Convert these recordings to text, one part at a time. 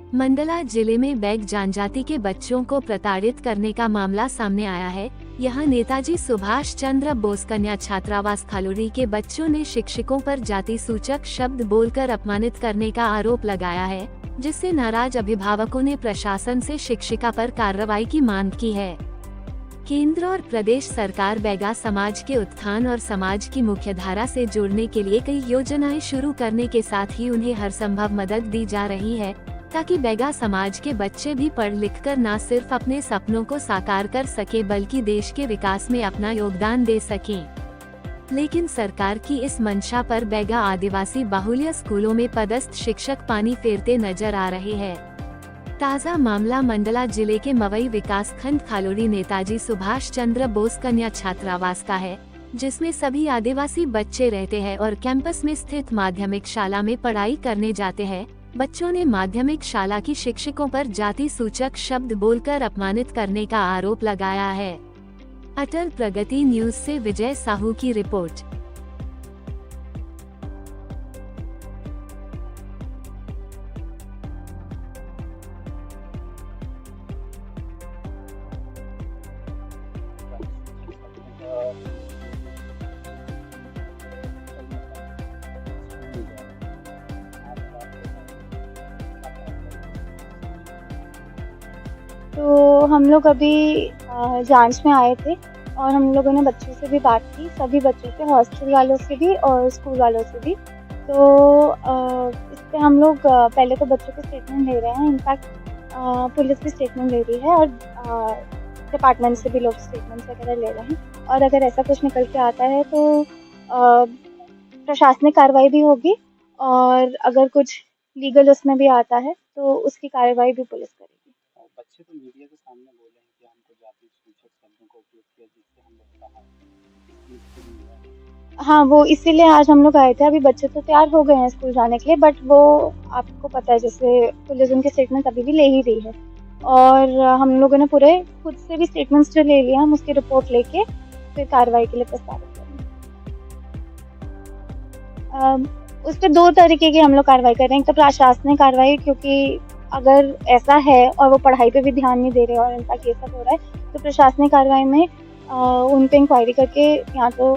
मंडला जिले में बैग जनजाति के बच्चों को प्रताड़ित करने का मामला सामने आया है। यहाँ नेताजी सुभाष चंद्र बोस कन्या छात्रावास खालोरी के बच्चों ने शिक्षकों पर जाति सूचक शब्द बोलकर अपमानित करने का आरोप लगाया है, जिससे नाराज अभिभावकों ने प्रशासन से शिक्षिका पर कार्रवाई की मांग की है। केंद्र और प्रदेश सरकार बैगा समाज के उत्थान और समाज की मुख्यधारा से जोड़ने के लिए कई योजनाएं शुरू करने के साथ ही उन्हें हर संभव मदद दी जा रही है, ताकि बैगा समाज के बच्चे भी पढ़ लिख कर न सिर्फ अपने सपनों को साकार कर सके बल्कि देश के विकास में अपना योगदान दे सकें। लेकिन सरकार की इस मंशा पर बैगा आदिवासी बाहुल्य स्कूलों में पदस्थ शिक्षक पानी फेरते नजर आ रहे हैं। ताज़ा मामला मंडला जिले के मवई विकास खंड खालोरी नेताजी सुभाष चंद्र बोस कन्या छात्रावास का है, जिसमें सभी आदिवासी बच्चे रहते हैं और कैंपस में स्थित माध्यमिक शाला में पढ़ाई करने जाते हैं। बच्चों ने माध्यमिक शाला की शिक्षकों पर जाति सूचक शब्द बोलकर अपमानित करने का आरोप लगाया है। अटल प्रगति न्यूज से विजय साहू की रिपोर्ट। तो हम लोग अभी जांच में आए थे और हम लोगों ने बच्चों से भी बात की, सभी बच्चों से, हॉस्टल वालों से भी और स्कूल वालों से भी। तो इस पे हम लोग पहले तो बच्चों के स्टेटमेंट ले रहे हैं, इनफैक्ट पुलिस भी स्टेटमेंट ले रही है और डिपार्टमेंट से भी लोग स्टेटमेंट वगैरह ले रहे हैं। और अगर ऐसा कुछ निकल के आता है तो प्रशासनिक कार्रवाई भी होगी और अगर कुछ लीगल उसमें भी आता है तो उसकी कार्रवाई भी पुलिस करेगी। बच्चे तो मीडिया के सामने बोले हैं कि हमको जाति सूचक शब्दों का उपयोग किया, जिससे हम लोग कहा। हाँ, वो इसीलिए आज हम लोग आए थे। अभी बच्चे तो तैयार हो गए हैं स्कूल जाने के लिए, बट वो आपको पता है जैसे पुलिस उनके स्टेटमेंट अभी भी ले ही रही है और हम लोगों ने पूरे खुद से भी स्टेटमेंट्स जो ले लिया, हम उसकी रिपोर्ट लेके फिर कार्रवाई के लिए प्रस्तावित करेंगे। उस पर 2 तरीके की हम लोग कार्रवाई कर रहे हैं। एक तो प्रशासनिक कार्रवाई, क्योंकि अगर ऐसा है और वो पढ़ाई पे भी ध्यान नहीं दे रहे और इनका ये सब हो रहा है, तो प्रशासनिक कार्रवाई में उन पे इंक्वायरी करके या तो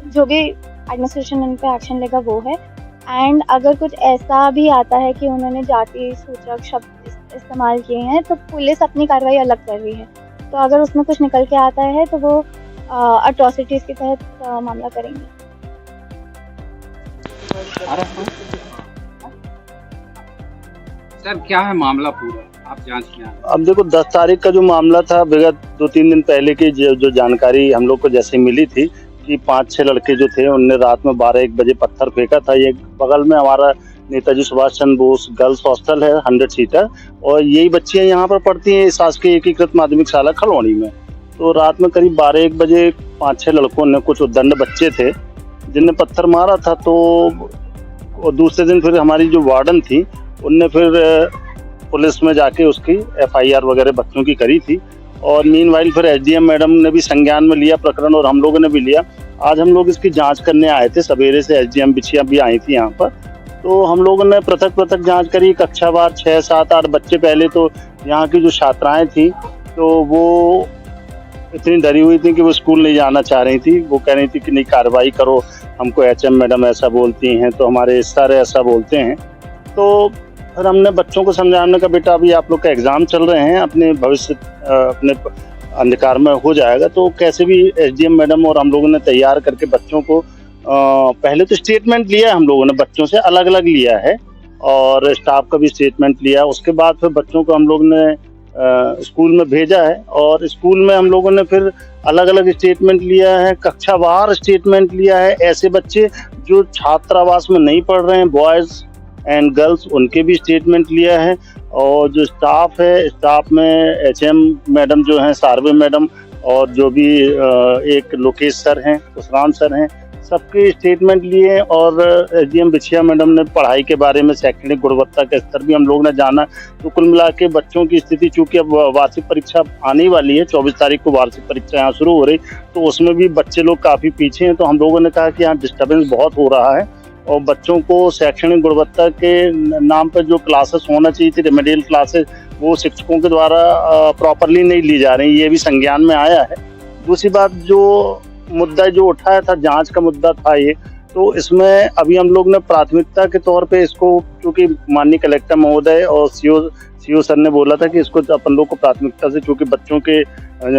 जो भी एडमिनिस्ट्रेशन उन पे एक्शन लेगा वो है। एंड अगर कुछ ऐसा भी आता है कि उन्होंने जाति सूचक शब्द इस्तेमाल किए हैं तो पुलिस अपनी कार्रवाई अलग कर रही है। तो अगर उसमें कुछ निकल के आता है तो वो अट्रॉसिटीज के तहत मामला करेंगे। सर, क्या है मामला पूरा? आप जांच में आए। अब देखो 10 तारीख का जो मामला था, विगत 2-3 दिन पहले की जो जानकारी हम लोग को जैसे मिली थी कि 5-6 लड़के जो थे उनने रात में 12-1 बजे पत्थर फेंका था। ये बगल में हमारा नेताजी सुभाष चंद्र बोस गर्ल्स हॉस्टल है 100 सीटर, और यही बच्चियां यहाँ पर पढ़ती हैं शासकीय एकीकृत माध्यमिक शाला खलौनी में। तो रात में करीब 12-1 बजे 5-6 लड़कों ने, कुछ उद्दंड बच्चे थे जिनने पत्थर मारा था। तो और दूसरे दिन फिर हमारी जो वार्डन थी उनने फिर पुलिस में जाके उसकी FIR वगैरह बच्चों की करी थी और मीनवाइल फिर SDM मैडम ने भी संज्ञान में लिया प्रकरण और हम लोगों ने भी लिया। आज हम लोग इसकी जांच करने आए थे, सवेरे से SDM बिछिया भी आई थी यहाँ पर। तो हम लोगों ने पृथक जांच करी, कक्षावार 6, 7, 8 बच्चे। पहले तो यहाँ की जो छात्राएं थी तो वो इतनी डरी हुई थी कि वो स्कूल नहीं जाना चाह रही थी। वो कह रही थी कि नहीं कार्रवाई करो, हमको HM मैडम ऐसा बोलती हैं, तो हमारे सर ऐसा बोलते हैं। तो फिर हमने बच्चों को समझाने का, बेटा अभी आप लोग का एग्जाम चल रहे हैं, अपने भविष्य अपने अंधकार में हो जाएगा। तो कैसे भी SDM मैडम और हम लोगों ने तैयार करके बच्चों को पहले तो स्टेटमेंट लिया हम लोगों ने, बच्चों से अलग अलग लिया है और स्टाफ का भी स्टेटमेंट लिया। उसके बाद फिर बच्चों को हम लोग ने स्कूल में भेजा है और स्कूल में हम लोगों ने फिर अलग अलग स्टेटमेंट लिया है, कक्षावार स्टेटमेंट लिया है। ऐसे बच्चे जो छात्रावास में नहीं पढ़ रहे हैं, बॉयज़ एंड गर्ल्स, उनके भी स्टेटमेंट लिया है। और जो स्टाफ है, स्टाफ में HM मैडम जो हैं, सार्वे मैडम, और जो भी एक लोकेश सर हैं, खुशराम सर हैं, सबके स्टेटमेंट लिए। और SDM बिछिया मैडम ने पढ़ाई के बारे में, शैक्षणिक गुणवत्ता का स्तर भी हम लोग ने जाना। तो कुल मिला के बच्चों की स्थिति, चूंकि अब वार्षिक परीक्षा आने वाली है, 24 तारीख को वार्षिक परीक्षा यहाँ शुरू हो रही, तो उसमें भी बच्चे लोग काफ़ी पीछे हैं। तो हम लोगों ने कहा कि यहाँ डिस्टर्बेंस बहुत हो रहा है और बच्चों को शैक्षणिक गुणवत्ता के नाम पर जो क्लासेस होना चाहिए थी, रेमेडियल क्लासेस, वो शिक्षकों के द्वारा प्रॉपरली नहीं ली जा रही, ये भी संज्ञान में आया है। दूसरी बात, जो मुद्दा जो उठाया था, जांच का मुद्दा था ये, तो इसमें अभी हम लोग ने प्राथमिकता के तौर पे इसको, क्योंकि माननीय कलेक्टर महोदय और सीओ सर ने बोला था कि इसको अपन लोग को प्राथमिकता से, क्योंकि बच्चों के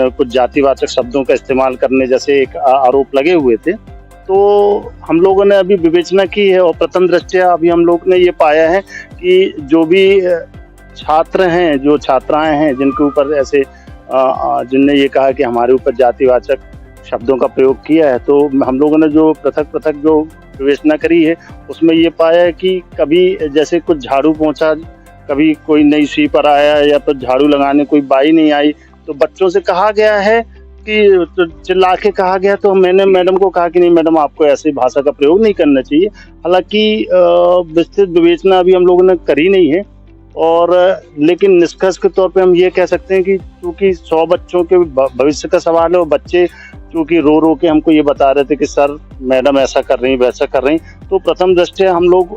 कुछ जातिवाचक शब्दों का इस्तेमाल करने जैसे एक आरोप लगे हुए थे, तो हम लोगों ने अभी विवेचना की है और प्रथम दृष्टया अभी हम लोग ने ये पाया है कि जो भी छात्र हैं, जो छात्राएं हैं जिनके ऊपर ऐसे जिनने ये कहा कि हमारे ऊपर जातिवाचक शब्दों का प्रयोग किया है, तो हम लोगों ने जो पृथक जो विवेचना करी है उसमें ये पाया है कि कभी जैसे कुछ झाड़ू पोंछा, कभी कोई नई स्वीपर आया या तो झाड़ू लगाने कोई बाई नहीं आई, तो बच्चों से कहा गया है कि तो चिल्ला के कहा गया, तो मैंने मैडम को कहा कि नहीं मैडम, आपको ऐसी भाषा का प्रयोग नहीं करना चाहिए। हालांकि विस्तृत विवेचना अभी हम लोगों ने करी नहीं है, और लेकिन निष्कर्ष के तौर पे हम ये कह सकते हैं कि चूंकि 100 बच्चों के भविष्य का सवाल है और बच्चे चूंकि रो के हमको ये बता रहे थे कि सर मैडम ऐसा कर रही, वैसा कर रही, तो प्रथम दृष्टया हम लोग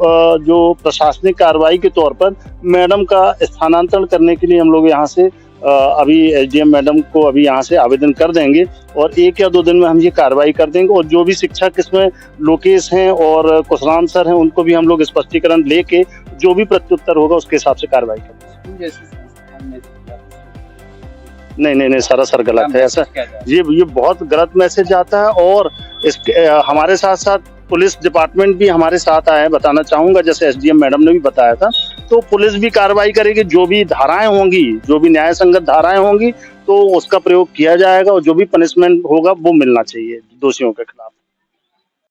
जो प्रशासनिक कार्रवाई के तौर पर मैडम का स्थानांतरण करने के लिए हम लोग यहाँ से अभी एसडीएम मैडम को अभी यहाँ से आवेदन कर देंगे और 1 या 2 दिन में हम ये कार्रवाई कर देंगे। और जो भी शिक्षक इसमें लोकेश हैं और कुशराम सर हैं, उनको भी हम लोग स्पष्टीकरण लेके जो भी प्रत्युत्तर होगा उसके हिसाब से कार्रवाई करेंगे। नहीं सरासर गलत है ऐसा, ये बहुत गलत मैसेज आता है। और इसके हमारे साथ साथ पुलिस डिपार्टमेंट भी हमारे साथ आया है, बताना चाहूंगा, जैसे एसडीएम मैडम ने भी बताया था, तो पुलिस भी कार्रवाई करेगी। जो भी धाराएं होंगी, जो भी न्याय संगत धाराएं होंगी, तो उसका प्रयोग किया जाएगा और जो भी पनिशमेंट होगा वो मिलना चाहिए दोषियों के खिलाफ।